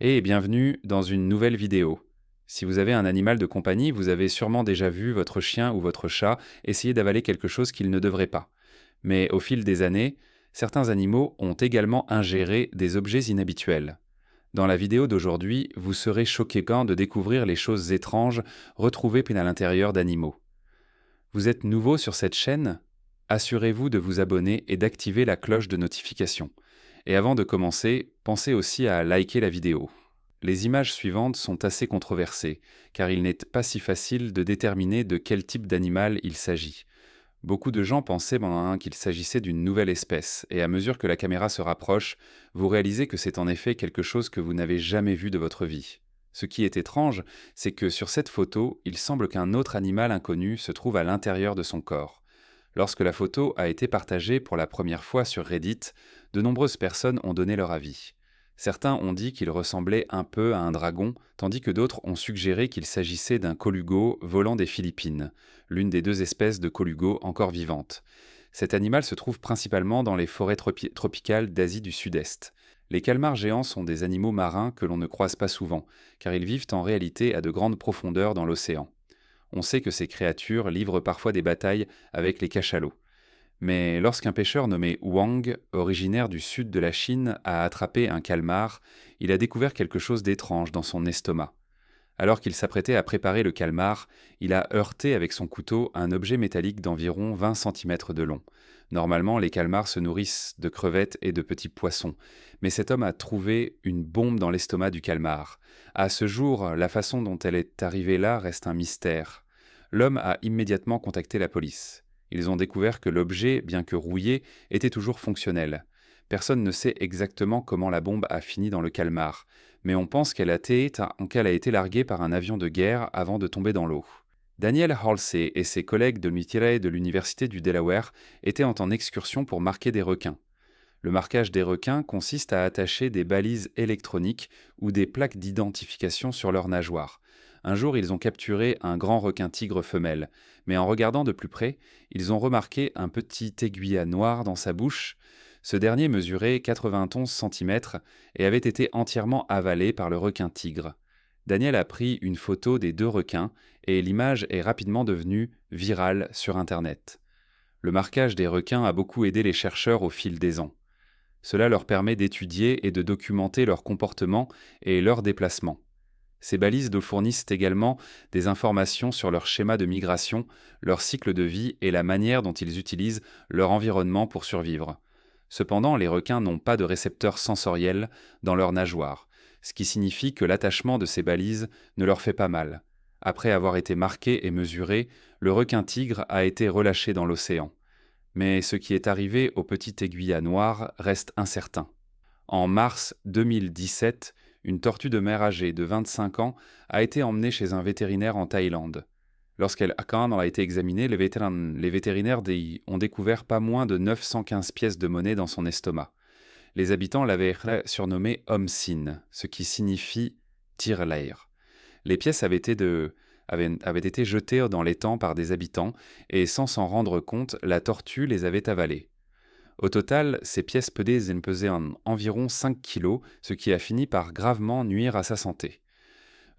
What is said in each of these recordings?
Et bienvenue dans une nouvelle vidéo. Si vous avez un animal de compagnie, vous avez sûrement déjà vu votre chien ou votre chat essayer d'avaler quelque chose qu'il ne devrait pas. Mais au fil des années, certains animaux ont également ingéré des objets inhabituels. Dans la vidéo d'aujourd'hui, vous serez choqués de découvrir les choses étranges retrouvées à l'intérieur d'animaux. Vous êtes nouveau sur cette chaîne? Assurez-vous de vous abonner et d'activer la cloche de notification. Et avant de commencer, pensez aussi à liker la vidéo. Les images suivantes sont assez controversées, car il n'est pas si facile de déterminer de quel type d'animal il s'agit. Beaucoup de gens pensaient qu'il s'agissait d'une nouvelle espèce, et à mesure que la caméra se rapproche, vous réalisez que c'est en effet quelque chose que vous n'avez jamais vu de votre vie. Ce qui est étrange, c'est que sur cette photo, il semble qu'un autre animal inconnu se trouve à l'intérieur de son corps. Lorsque la photo a été partagée pour la première fois sur Reddit, de nombreuses personnes ont donné leur avis. Certains ont dit qu'il ressemblait un peu à un dragon, tandis que d'autres ont suggéré qu'il s'agissait d'un colugo volant des Philippines, l'une des deux espèces de colugo encore vivantes. Cet animal se trouve principalement dans les forêts tropicales d'Asie du Sud-Est. Les calmars géants sont des animaux marins que l'on ne croise pas souvent, car ils vivent en réalité à de grandes profondeurs dans l'océan. On sait que ces créatures livrent parfois des batailles avec les cachalots. Mais lorsqu'un pêcheur nommé Wang, originaire du sud de la Chine, a attrapé un calmar, il a découvert quelque chose d'étrange dans son estomac. Alors qu'il s'apprêtait à préparer le calmar, il a heurté avec son couteau un objet métallique d'environ 20 centimètres de long. Normalement, les calmars se nourrissent de crevettes et de petits poissons, mais cet homme a trouvé une bombe dans l'estomac du calmar. À ce jour, la façon dont elle est arrivée là reste un mystère. L'homme a immédiatement contacté la police. Ils ont découvert que l'objet, bien que rouillé, était toujours fonctionnel. Personne ne sait exactement comment la bombe a fini dans le calmar, mais on pense qu'elle a été larguée par un avion de guerre avant de tomber dans l'eau. Daniel Halsey et ses collègues de Mitiré de l'Université du Delaware étaient en excursion pour marquer des requins. Le marquage des requins consiste à attacher des balises électroniques ou des plaques d'identification sur leurs nageoires. Un jour, ils ont capturé un grand requin-tigre femelle, mais en regardant de plus près, ils ont remarqué un petit aiguillat noir dans sa bouche. Ce dernier mesurait 91 centimètres et avait été entièrement avalé par le requin-tigre. Daniel a pris une photo des deux requins et l'image est rapidement devenue virale sur Internet. Le marquage des requins a beaucoup aidé les chercheurs au fil des ans. Cela leur permet d'étudier et de documenter leur comportement et leurs déplacements. Ces balises nous fournissent également des informations sur leur schéma de migration, leur cycle de vie et la manière dont ils utilisent leur environnement pour survivre. Cependant, les requins n'ont pas de récepteurs sensoriels dans leurs nageoires, ce qui signifie que l'attachement de ces balises ne leur fait pas mal. Après avoir été marqué et mesuré, le requin-tigre a été relâché dans l'océan. Mais ce qui est arrivé au petit aiguillat noir reste incertain. En mars 2017, une tortue de mer âgée de 25 ans a été emmenée chez un vétérinaire en Thaïlande. Quand elle a été examinée, les vétérinaires ont découvert pas moins de 915 pièces de monnaie dans son estomac. Les habitants l'avaient surnommé Homme Sin, ce qui signifie tire-l'air. Les pièces avaient été jetées dans l'étang par des habitants et sans s'en rendre compte, la tortue les avait avalées. Au total, ces pièces pesaient environ 5 kilos, ce qui a fini par gravement nuire à sa santé.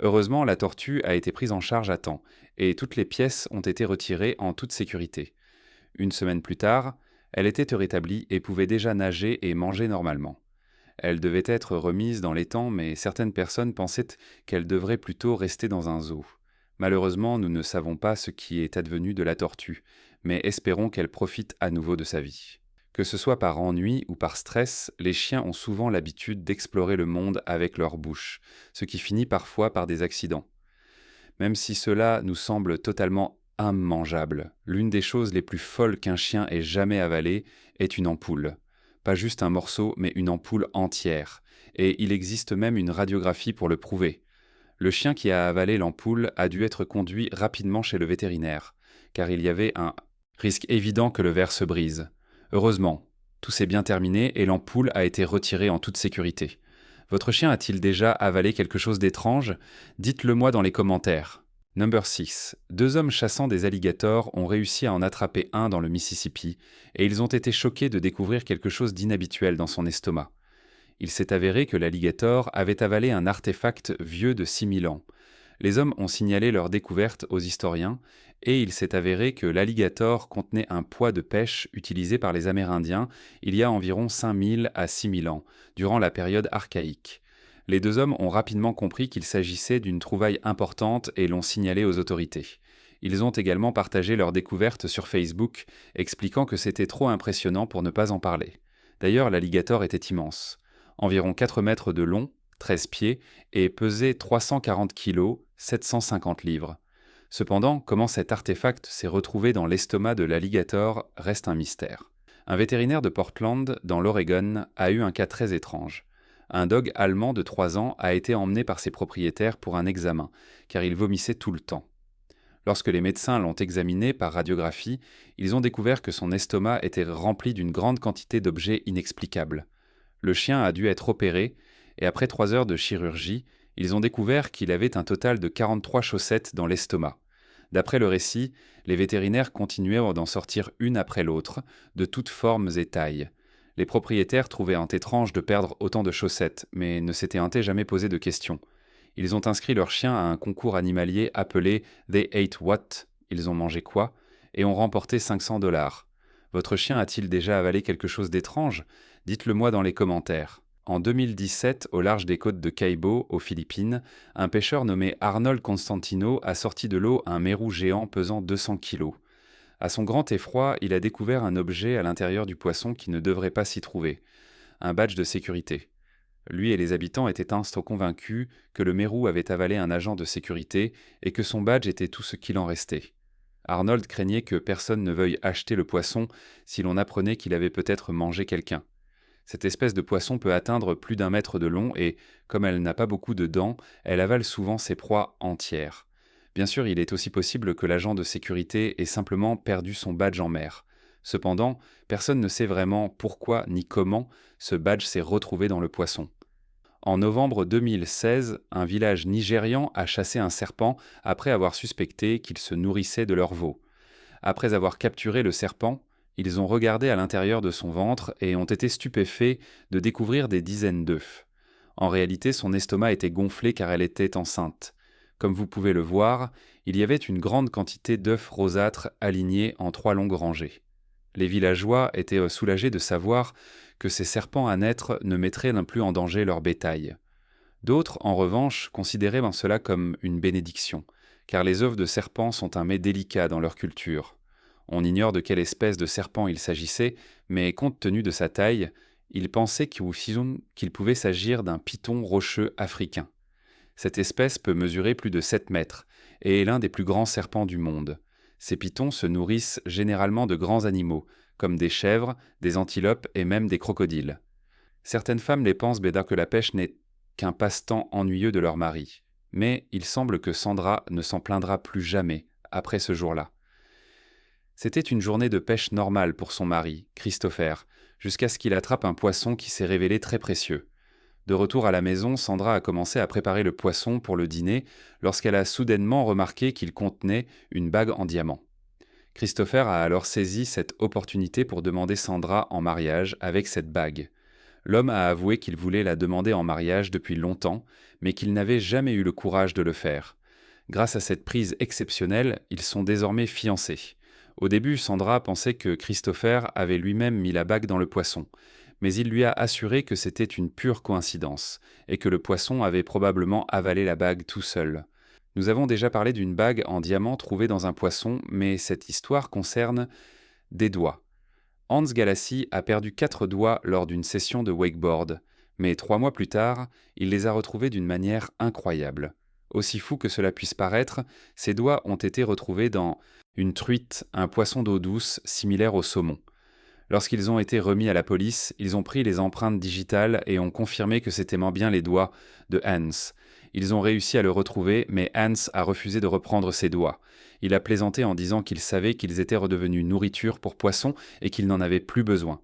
Heureusement, la tortue a été prise en charge à temps, et toutes les pièces ont été retirées en toute sécurité. Une semaine plus tard, elle était rétablie et pouvait déjà nager et manger normalement. Elle devait être remise dans l'étang, mais certaines personnes pensaient qu'elle devrait plutôt rester dans un zoo. Malheureusement, nous ne savons pas ce qui est advenu de la tortue, mais espérons qu'elle profite à nouveau de sa vie. Que ce soit par ennui ou par stress, les chiens ont souvent l'habitude d'explorer le monde avec leur bouche, ce qui finit parfois par des accidents. Même si cela nous semble totalement immangeable, l'une des choses les plus folles qu'un chien ait jamais avalées est une ampoule. Pas juste un morceau, mais une ampoule entière. Et il existe même une radiographie pour le prouver. Le chien qui a avalé l'ampoule a dû être conduit rapidement chez le vétérinaire, car il y avait un risque évident que le verre se brise. Heureusement, tout s'est bien terminé et l'ampoule a été retirée en toute sécurité. Votre chien a-t-il déjà avalé quelque chose d'étrange? Dites-le moi dans les commentaires. Number 6. Deux hommes chassant des alligators ont réussi à en attraper un dans le Mississippi et ils ont été choqués de découvrir quelque chose d'inhabituel dans son estomac. Il s'est avéré que l'alligator avait avalé un artefact vieux de 6000 ans. Les hommes ont signalé leur découverte aux historiens, et il s'est avéré que l'alligator contenait un poids de pêche utilisé par les Amérindiens il y a environ 5000 à 6000 ans, durant la période archaïque. Les deux hommes ont rapidement compris qu'il s'agissait d'une trouvaille importante et l'ont signalé aux autorités. Ils ont également partagé leur découverte sur Facebook, expliquant que c'était trop impressionnant pour ne pas en parler. D'ailleurs, l'alligator était immense. Environ 4 mètres de long, 13 pieds, et pesait 340 kg, 750 livres. Cependant, comment cet artefact s'est retrouvé dans l'estomac de l'alligator reste un mystère. Un vétérinaire de Portland, dans l'Oregon, a eu un cas très étrange. Un dog allemand de 3 ans a été emmené par ses propriétaires pour un examen, car il vomissait tout le temps. Lorsque les médecins l'ont examiné par radiographie, ils ont découvert que son estomac était rempli d'une grande quantité d'objets inexplicables. Le chien a dû être opéré, et après 3 heures de chirurgie, ils ont découvert qu'il avait un total de 43 chaussettes dans l'estomac. D'après le récit, les vétérinaires continuaient d'en sortir une après l'autre, de toutes formes et tailles. Les propriétaires trouvaient étrange de perdre autant de chaussettes, mais ne s'étaient jamais posé de questions. Ils ont inscrit leur chien à un concours animalier appelé They Ate What? Ils ont mangé quoi? Et ont remporté 500 $. Votre chien a-t-il déjà avalé quelque chose d'étrange? Dites-le moi dans les commentaires. En 2017, au large des côtes de Caibo, aux Philippines, un pêcheur nommé Arnold Constantino a sorti de l'eau un mérou géant pesant 200 kg. À son grand effroi, il a découvert un objet à l'intérieur du poisson qui ne devrait pas s'y trouver. Un badge de sécurité. Lui et les habitants étaient convaincus que le mérou avait avalé un agent de sécurité et que son badge était tout ce qu'il en restait. Arnold craignait que personne ne veuille acheter le poisson si l'on apprenait qu'il avait peut-être mangé quelqu'un. Cette espèce de poisson peut atteindre plus d'1 mètre de long et, comme elle n'a pas beaucoup de dents, elle avale souvent ses proies entières. Bien sûr, il est aussi possible que l'agent de sécurité ait simplement perdu son badge en mer. Cependant, personne ne sait vraiment pourquoi ni comment ce badge s'est retrouvé dans le poisson. En novembre 2016, un village nigérian a chassé un serpent après avoir suspecté qu'il se nourrissait de leur veau. Après avoir capturé le serpent, ils ont regardé à l'intérieur de son ventre et ont été stupéfaits de découvrir des dizaines d'œufs. En réalité, son estomac était gonflé car elle était enceinte. Comme vous pouvez le voir, il y avait une grande quantité d'œufs rosâtres alignés en 3 longues rangées. Les villageois étaient soulagés de savoir que ces serpents à naître ne mettraient non plus en danger leur bétail. D'autres, en revanche, considéraient cela comme une bénédiction, car les œufs de serpent sont un mets délicat dans leur culture. On ignore de quelle espèce de serpent il s'agissait, mais compte tenu de sa taille, ils pensaient qu'il pouvait s'agir d'un python rocheux africain. Cette espèce peut mesurer plus de 7 mètres et est l'un des plus grands serpents du monde. Ces pythons se nourrissent généralement de grands animaux, comme des chèvres, des antilopes et même des crocodiles. Certaines femmes les pensent que la pêche n'est qu'un passe-temps ennuyeux de leur mari. Mais il semble que Sandra ne s'en plaindra plus jamais après ce jour-là. C'était une journée de pêche normale pour son mari, Christopher, jusqu'à ce qu'il attrape un poisson qui s'est révélé très précieux. De retour à la maison, Sandra a commencé à préparer le poisson pour le dîner lorsqu'elle a soudainement remarqué qu'il contenait une bague en diamant. Christopher a alors saisi cette opportunité pour demander Sandra en mariage avec cette bague. L'homme a avoué qu'il voulait la demander en mariage depuis longtemps, mais qu'il n'avait jamais eu le courage de le faire. Grâce à cette prise exceptionnelle, ils sont désormais fiancés. Au début, Sandra pensait que Christopher avait lui-même mis la bague dans le poisson, mais il lui a assuré que c'était une pure coïncidence, et que le poisson avait probablement avalé la bague tout seul. Nous avons déjà parlé d'une bague en diamant trouvée dans un poisson, mais cette histoire concerne des doigts. Hans Galassi a perdu 4 doigts lors d'une session de wakeboard, mais 3 mois plus tard, il les a retrouvés d'une manière incroyable. Aussi fou que cela puisse paraître, ces doigts ont été retrouvés dans une truite, un poisson d'eau douce similaire au saumon. Lorsqu'ils ont été remis à la police, ils ont pris les empreintes digitales et ont confirmé que c'était bien les doigts de Hans. Ils ont réussi à le retrouver, mais Hans a refusé de reprendre ses doigts. Il a plaisanté en disant qu'il savait qu'ils étaient redevenus nourriture pour poissons et qu'il n'en avait plus besoin.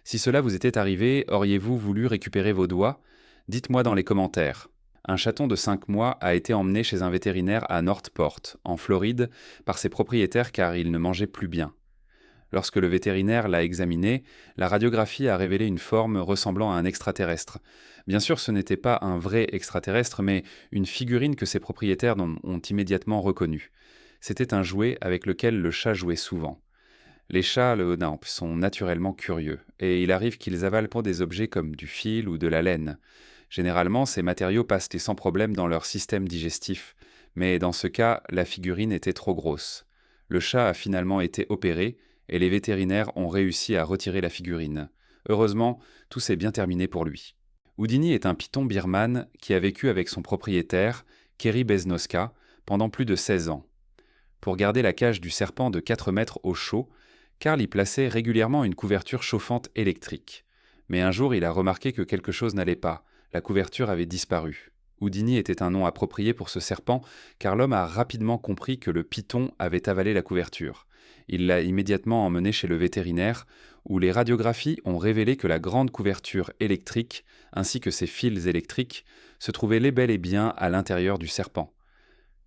Si cela vous était arrivé, auriez-vous voulu récupérer vos doigts? Dites-moi dans les commentaires. Un chaton de 5 mois a été emmené chez un vétérinaire à Northport, en Floride, par ses propriétaires car il ne mangeait plus bien. Lorsque le vétérinaire l'a examiné, la radiographie a révélé une forme ressemblant à un extraterrestre. Bien sûr, ce n'était pas un vrai extraterrestre, mais une figurine que ses propriétaires ont immédiatement reconnue. C'était un jouet avec lequel le chat jouait souvent. Les chats, le Hodamp, sont naturellement curieux, et il arrive qu'ils avalent pour des objets comme du fil ou de la laine. Généralement, ces matériaux passent sans problème dans leur système digestif, mais dans ce cas, la figurine était trop grosse. Le chat a finalement été opéré, et les vétérinaires ont réussi à retirer la figurine. Heureusement, tout s'est bien terminé pour lui. Houdini est un python birman qui a vécu avec son propriétaire, Keri Beznoska, pendant plus de 16 ans. Pour garder la cage du serpent de 4 mètres au chaud, Karl y plaçait régulièrement une couverture chauffante électrique. Mais un jour, il a remarqué que quelque chose n'allait pas. La couverture avait disparu. Houdini était un nom approprié pour ce serpent, car l'homme a rapidement compris que le python avait avalé la couverture. Il l'a immédiatement emmené chez le vétérinaire, où les radiographies ont révélé que la grande couverture électrique, ainsi que ses fils électriques, se trouvaient bel et bien à l'intérieur du serpent.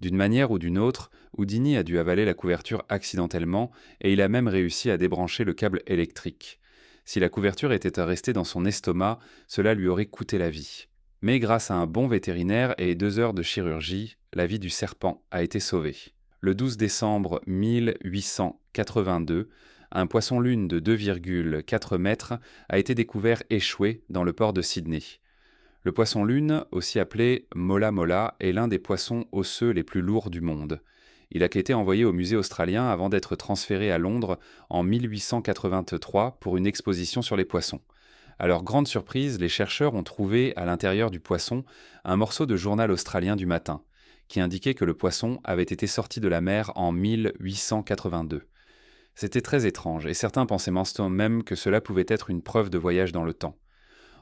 D'une manière ou d'une autre, Houdini a dû avaler la couverture accidentellement et il a même réussi à débrancher le câble électrique. Si la couverture était restée dans son estomac, cela lui aurait coûté la vie. Mais grâce à un bon vétérinaire et 2 heures de chirurgie, la vie du serpent a été sauvée. Le 12 décembre 1882, un poisson-lune de 2,4 mètres a été découvert échoué dans le port de Sydney. Le poisson-lune, aussi appelé mola mola, est l'un des poissons osseux les plus lourds du monde. Il a été envoyé au musée australien avant d'être transféré à Londres en 1883 pour une exposition sur les poissons. À leur grande surprise, les chercheurs ont trouvé à l'intérieur du poisson un morceau de journal australien du matin, qui indiquait que le poisson avait été sorti de la mer en 1882. C'était très étrange, et certains pensaient même que cela pouvait être une preuve de voyage dans le temps.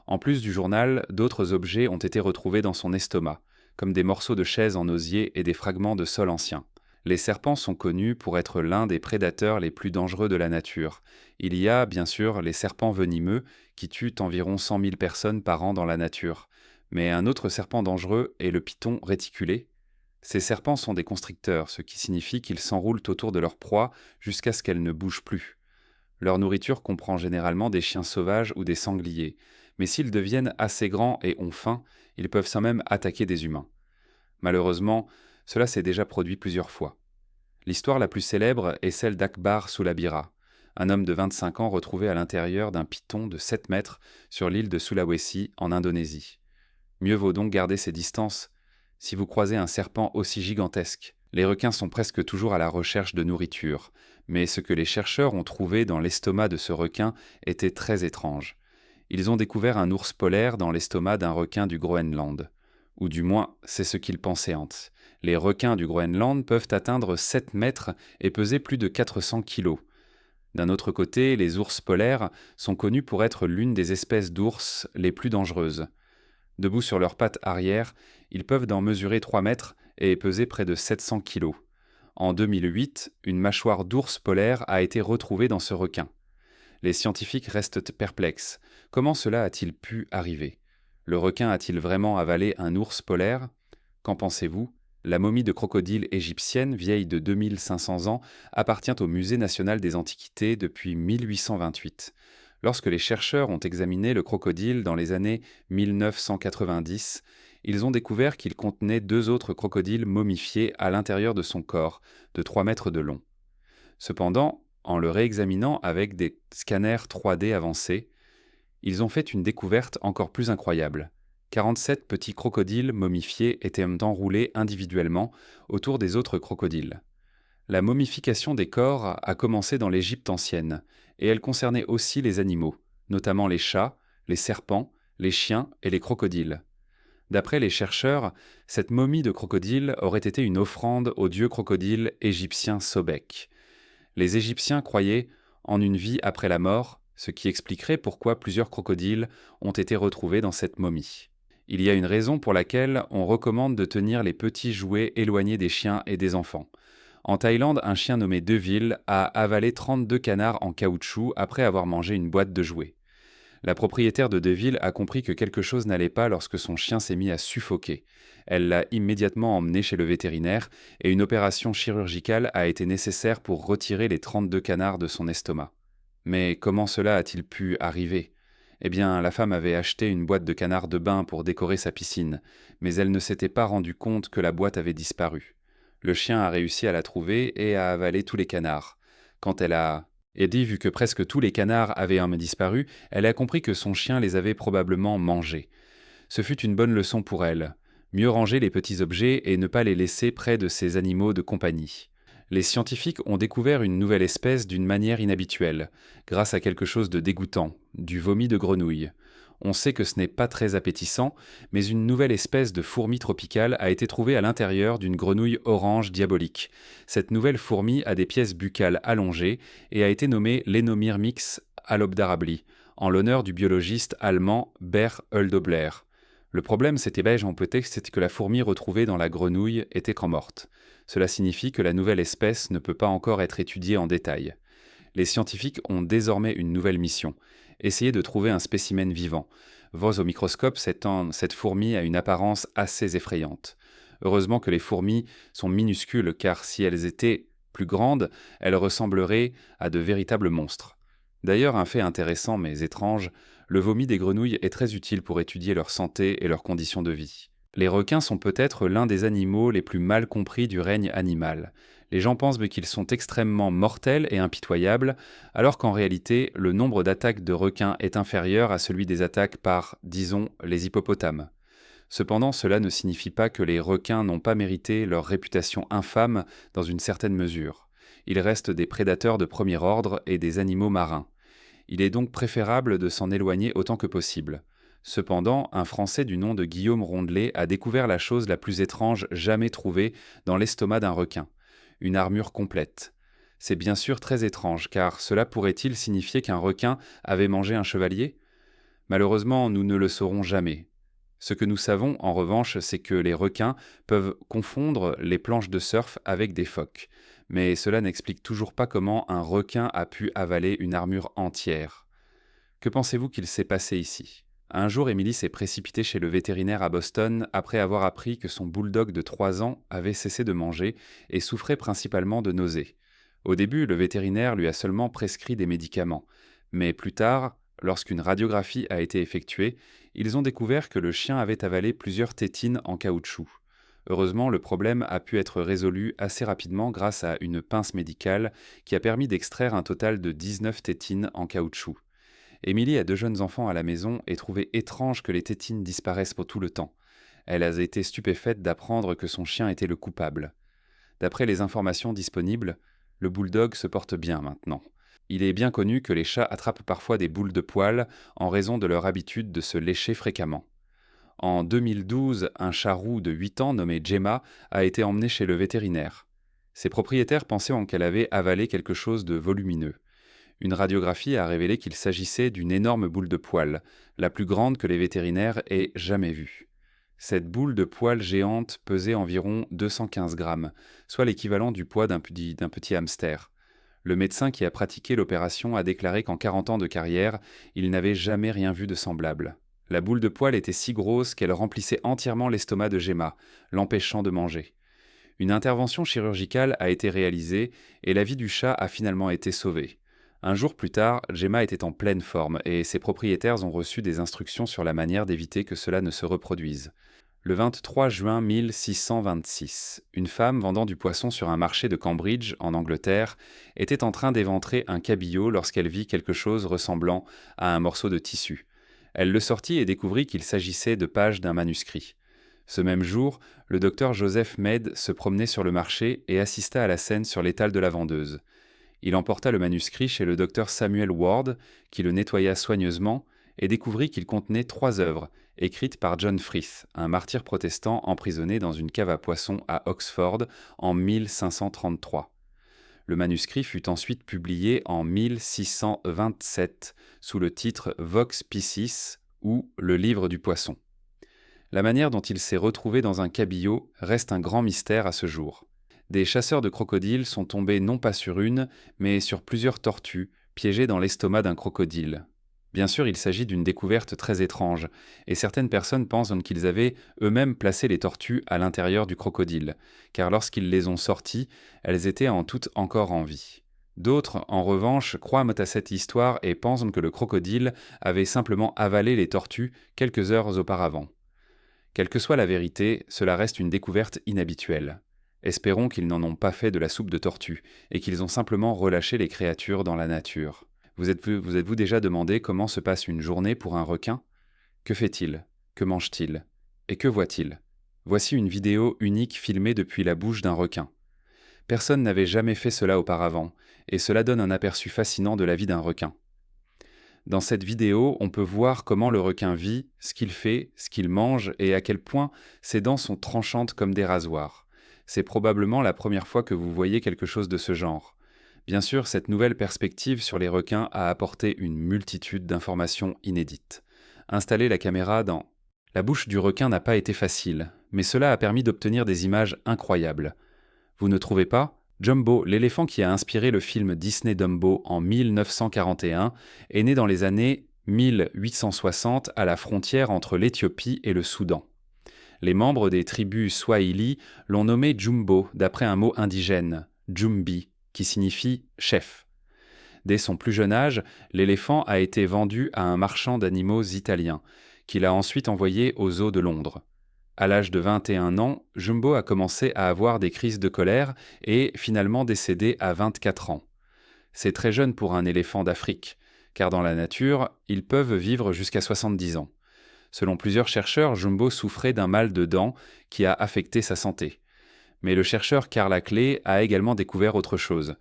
En plus du journal, d'autres objets ont été retrouvés dans son estomac, comme des morceaux de chaises en osier et des fragments de sol anciens. Les serpents sont connus pour être l'un des prédateurs les plus dangereux de la nature. Il y a, bien sûr, les serpents venimeux, qui tuent environ 100 000 personnes par an dans la nature. Mais un autre serpent dangereux est le python réticulé. Ces serpents sont des constricteurs, ce qui signifie qu'ils s'enroulent autour de leur proie jusqu'à ce qu'elle ne bouge plus. Leur nourriture comprend généralement des chiens sauvages ou des sangliers, mais s'ils deviennent assez grands et ont faim, ils peuvent sans même attaquer des humains. Malheureusement, cela s'est déjà produit plusieurs fois. L'histoire la plus célèbre est celle d'Akbar Sulabira, un homme de 25 ans retrouvé à l'intérieur d'un python de 7 mètres sur l'île de Sulawesi, en Indonésie. Mieux vaut donc garder ses distances. Si vous croisez un serpent aussi gigantesque, les requins sont presque toujours à la recherche de nourriture, mais ce que les chercheurs ont trouvé dans l'estomac de ce requin était très étrange. Ils ont découvert un ours polaire dans l'estomac d'un requin du Groenland. Ou du moins, c'est ce qu'ils pensaient. Les requins du Groenland peuvent atteindre 7 mètres et peser plus de 400 kilos. D'un autre côté, les ours polaires sont connus pour être l'une des espèces d'ours les plus dangereuses. Debout sur leurs pattes arrière, ils peuvent en mesurer 3 mètres et peser près de 700 kilos. En 2008, une mâchoire d'ours polaire a été retrouvée dans ce requin. Les scientifiques restent perplexes. Comment cela a-t-il pu arriver? Le requin a-t-il vraiment avalé un ours polaire? Qu'en pensez-vous? La momie de crocodile égyptienne, vieille de 2500 ans, appartient au Musée national des antiquités depuis 1828. Lorsque les chercheurs ont examiné le crocodile dans les années 1990, ils ont découvert qu'il contenait 2 autres crocodiles momifiés à l'intérieur de son corps, de 3 mètres de long. Cependant, en le réexaminant avec des scanners 3D avancés, ils ont fait une découverte encore plus incroyable. 47 petits crocodiles momifiés étaient enroulés individuellement autour des autres crocodiles. La momification des corps a commencé dans l'Égypte ancienne, et elle concernait aussi les animaux, notamment les chats, les serpents, les chiens et les crocodiles. D'après les chercheurs, cette momie de crocodile aurait été une offrande au dieu crocodile égyptien Sobek. Les Égyptiens croyaient en une vie après la mort, ce qui expliquerait pourquoi plusieurs crocodiles ont été retrouvés dans cette momie. Il y a une raison pour laquelle on recommande de tenir les petits jouets éloignés des chiens et des enfants. En Thaïlande, un chien nommé Deville a avalé 32 canards en caoutchouc après avoir mangé une boîte de jouets. La propriétaire de Deville a compris que quelque chose n'allait pas lorsque son chien s'est mis à suffoquer. Elle l'a immédiatement emmené chez le vétérinaire et une opération chirurgicale a été nécessaire pour retirer les 32 canards de son estomac. Mais comment cela a-t-il pu arriver? Eh bien, la femme avait acheté une boîte de canards de bain pour décorer sa piscine, mais elle ne s'était pas rendue compte que la boîte avait disparu. Le chien a réussi à la trouver et a avalé tous les canards. Quand elle a Eddie, vu que presque tous les canards avaient disparu, elle a compris que son chien les avait probablement mangés. Ce fut une bonne leçon pour elle. Mieux ranger les petits objets et ne pas les laisser près de ces animaux de compagnie. Les scientifiques ont découvert une nouvelle espèce d'une manière inhabituelle, grâce à quelque chose de dégoûtant, du vomi de grenouille. On sait que ce n'est pas très appétissant, mais une nouvelle espèce de fourmi tropicale a été trouvée à l'intérieur d'une grenouille orange diabolique. Cette nouvelle fourmi a des pièces buccales allongées et a été nommée Lenomyrmix alobdarabli, en l'honneur du biologiste allemand Ber Huldobler. Le problème, c'était beige en peut-être, c'est que la fourmi retrouvée dans la grenouille était quand morte. Cela signifie que la nouvelle espèce ne peut pas encore être étudiée en détail. Les scientifiques ont désormais une nouvelle mission. Essayer de trouver un spécimen vivant. Voz au microscope, cette fourmi a une apparence assez effrayante. Heureusement que les fourmis sont minuscules, car si elles étaient plus grandes, elles ressembleraient à de véritables monstres. D'ailleurs, un fait intéressant mais étrange, le vomi des grenouilles est très utile pour étudier leur santé et leurs conditions de vie. Les requins sont peut-être l'un des animaux les plus mal compris du règne animal. Les gens pensent qu'ils sont extrêmement mortels et impitoyables, alors qu'en réalité, le nombre d'attaques de requins est inférieur à celui des attaques par, disons, les hippopotames. Cependant, cela ne signifie pas que les requins n'ont pas mérité leur réputation infâme dans une certaine mesure. Ils restent des prédateurs de premier ordre et des animaux marins. Il est donc préférable de s'en éloigner autant que possible. Cependant, un Français du nom de Guillaume Rondelet a découvert la chose la plus étrange jamais trouvée dans l'estomac d'un requin. Une armure complète. C'est bien sûr très étrange, car cela pourrait-il signifier qu'un requin avait mangé un chevalier? Malheureusement, nous ne le saurons jamais. Ce que nous savons, en revanche, c'est que les requins peuvent confondre les planches de surf avec des phoques. Mais cela n'explique toujours pas comment un requin a pu avaler une armure entière. Que pensez-vous qu'il s'est passé ici? Un jour, Emily s'est précipitée chez le vétérinaire à Boston après avoir appris que son bulldog de 3 ans avait cessé de manger et souffrait principalement de nausées. Au début, le vétérinaire lui a seulement prescrit des médicaments, mais plus tard, lorsqu'une radiographie a été effectuée, ils ont découvert que le chien avait avalé plusieurs tétines en caoutchouc. Heureusement, le problème a pu être résolu assez rapidement grâce à une pince médicale qui a permis d'extraire un total de 19 tétines en caoutchouc. Émilie a 2 jeunes enfants à la maison et trouvait étrange que les tétines disparaissent pour tout le temps. Elle a été stupéfaite d'apprendre que son chien était le coupable. D'après les informations disponibles, le bulldog se porte bien maintenant. Il est bien connu que les chats attrapent parfois des boules de poils en raison de leur habitude de se lécher fréquemment. En 2012, un chat roux de 8 ans nommé Gemma a été emmené chez le vétérinaire. Ses propriétaires pensaient qu'elle avait avalé quelque chose de volumineux. Une radiographie a révélé qu'il s'agissait d'une énorme boule de poils, la plus grande que les vétérinaires aient jamais vue. Cette boule de poils géante pesait environ 215 grammes, soit l'équivalent du poids d'un petit hamster. Le médecin qui a pratiqué l'opération a déclaré qu'en 40 ans de carrière, il n'avait jamais rien vu de semblable. La boule de poils était si grosse qu'elle remplissait entièrement l'estomac de Gemma, l'empêchant de manger. Une intervention chirurgicale a été réalisée et la vie du chat a finalement été sauvée. Un jour plus tard, Gemma était en pleine forme et ses propriétaires ont reçu des instructions sur la manière d'éviter que cela ne se reproduise. Le 23 juin 1626, une femme vendant du poisson sur un marché de Cambridge, en Angleterre, était en train d'éventrer un cabillaud lorsqu'elle vit quelque chose ressemblant à un morceau de tissu. Elle le sortit et découvrit qu'il s'agissait de pages d'un manuscrit. Ce même jour, le docteur Joseph Mead se promenait sur le marché et assista à la scène sur l'étal de la vendeuse. Il emporta le manuscrit chez le docteur Samuel Ward, qui le nettoya soigneusement, et découvrit qu'il contenait 3 œuvres, écrites par John Frith, un martyr protestant emprisonné dans une cave à poissons à Oxford en 1533. Le manuscrit fut ensuite publié en 1627 sous le titre Vox Piscis ou Le livre du poisson. La manière dont il s'est retrouvé dans un cabillaud reste un grand mystère à ce jour. Des chasseurs de crocodiles sont tombés non pas sur une, mais sur plusieurs tortues, piégées dans l'estomac d'un crocodile. Bien sûr, il s'agit d'une découverte très étrange, et certaines personnes pensent donc qu'ils avaient eux-mêmes placé les tortues à l'intérieur du crocodile, car lorsqu'ils les ont sorties, elles étaient en toutes encore en vie. D'autres, en revanche, croient à cette histoire et pensent que le crocodile avait simplement avalé les tortues quelques heures auparavant. Quelle que soit la vérité, cela reste une découverte inhabituelle. Espérons qu'ils n'en ont pas fait de la soupe de tortue, et qu'ils ont simplement relâché les créatures dans la nature. Vous êtes-vous déjà demandé comment se passe une journée pour un requin? Que fait-il? Que mange-t-il? Et que voit-il? Voici une vidéo unique filmée depuis la bouche d'un requin. Personne n'avait jamais fait cela auparavant, et cela donne un aperçu fascinant de la vie d'un requin. Dans cette vidéo, on peut voir comment le requin vit, ce qu'il fait, ce qu'il mange et à quel point ses dents sont tranchantes comme des rasoirs. C'est probablement la première fois que vous voyez quelque chose de ce genre. Bien sûr, cette nouvelle perspective sur les requins a apporté une multitude d'informations inédites. Installer la caméra dans la bouche du requin n'a pas été facile, mais cela a permis d'obtenir des images incroyables. Vous ne trouvez pas? Jumbo, l'éléphant qui a inspiré le film Disney Dumbo en 1941, est né dans les années 1860 à la frontière entre l'Éthiopie et le Soudan. Les membres des tribus Swahili l'ont nommé Jumbo d'après un mot indigène, Jumbi, qui signifie chef. Dès son plus jeune âge, l'éléphant a été vendu à un marchand d'animaux italien, qui l'a ensuite envoyé aux zoos de Londres. À l'âge de 21 ans, Jumbo a commencé à avoir des crises de colère et finalement décédé à 24 ans. C'est très jeune pour un éléphant d'Afrique, car dans la nature, ils peuvent vivre jusqu'à 70 ans. Selon plusieurs chercheurs, Jumbo souffrait d'un mal de dents qui a affecté sa santé. Mais le chercheur Karl Ackley a également découvert autre chose.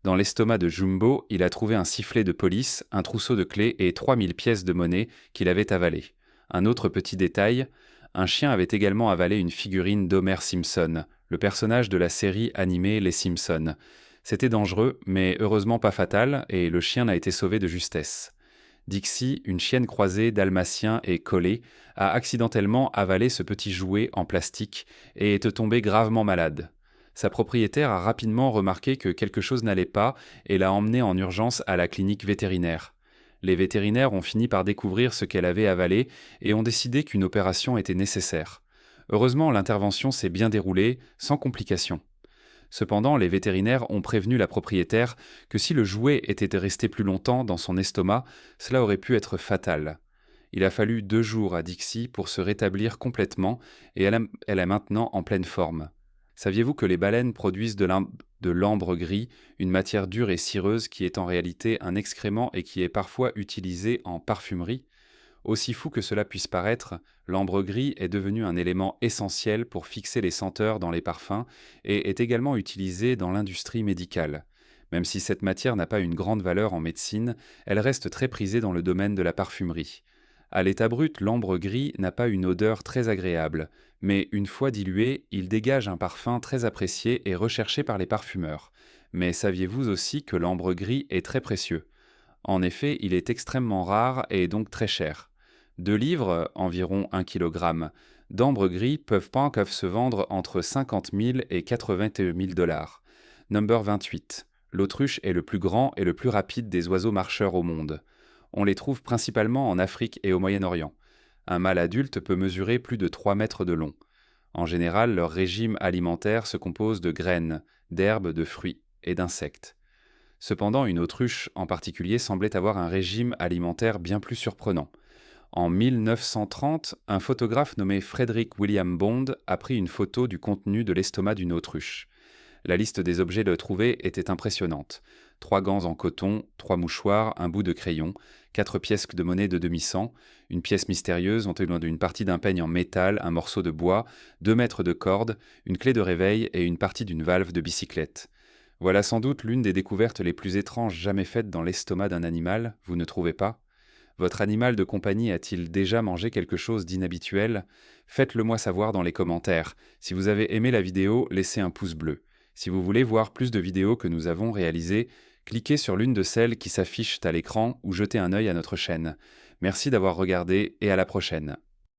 Dans l'estomac de Jumbo, il a trouvé un sifflet de police, un trousseau de clés et 3000 pièces de monnaie qu'il avait avalées. Un autre petit détail, un chien avait également avalé une figurine d'Homer Simpson, le personnage de la série animée Les Simpsons. C'était dangereux, mais heureusement pas fatal, et le chien n'a été sauvé de justesse. Dixie, une chienne croisée dalmatien et collée, a accidentellement avalé ce petit jouet en plastique et est tombée gravement malade. Sa propriétaire a rapidement remarqué que quelque chose n'allait pas et l'a emmenée en urgence à la clinique vétérinaire. Les vétérinaires ont fini par découvrir ce qu'elle avait avalé et ont décidé qu'une opération était nécessaire. Heureusement, l'intervention s'est bien déroulée, sans complications. Cependant, les vétérinaires ont prévenu la propriétaire que si le jouet était resté plus longtemps dans son estomac, cela aurait pu être fatal. Il a fallu 2 jours à Dixie pour se rétablir complètement et elle est maintenant en pleine forme. Saviez-vous que les baleines produisent de l'ambre gris, une matière dure et cireuse qui est en réalité un excrément et qui est parfois utilisée en parfumerie? Aussi fou que cela puisse paraître, l'ambre gris est devenu un élément essentiel pour fixer les senteurs dans les parfums et est également utilisé dans l'industrie médicale. Même si cette matière n'a pas une grande valeur en médecine, elle reste très prisée dans le domaine de la parfumerie. À l'état brut, l'ambre gris n'a pas une odeur très agréable, mais une fois dilué, il dégage un parfum très apprécié et recherché par les parfumeurs. Mais saviez-vous aussi que l'ambre gris est très précieux? En effet, il est extrêmement rare et donc très cher. 2 livres, environ 1 kg, d'ambre gris peuvent se vendre entre 50 000 et 81 000 dollars. Number 28. L'autruche est le plus grand et le plus rapide des oiseaux marcheurs au monde. On les trouve principalement en Afrique et au Moyen-Orient. Un mâle adulte peut mesurer plus de 3 mètres de long. En général, leur régime alimentaire se compose de graines, d'herbes, de fruits et d'insectes. Cependant, une autruche en particulier semblait avoir un régime alimentaire bien plus surprenant. En 1930, un photographe nommé Frederick William Bond a pris une photo du contenu de l'estomac d'une autruche. La liste des objets trouvés était impressionnante. 3 gants en coton, 3 mouchoirs, un bout de crayon, 4 pièces de monnaie de demi-cent, une pièce mystérieuse contenant une partie d'un peigne en métal, un morceau de bois, 2 mètres de corde, une clé de réveil et une partie d'une valve de bicyclette. Voilà sans doute l'une des découvertes les plus étranges jamais faites dans l'estomac d'un animal, vous ne trouvez pas? Votre animal de compagnie a-t-il déjà mangé quelque chose d'inhabituel? Faites-le moi savoir dans les commentaires. Si vous avez aimé la vidéo, laissez un pouce bleu. Si vous voulez voir plus de vidéos que nous avons réalisées, cliquez sur l'une de celles qui s'affichent à l'écran ou jetez un œil à notre chaîne. Merci d'avoir regardé et à la prochaine.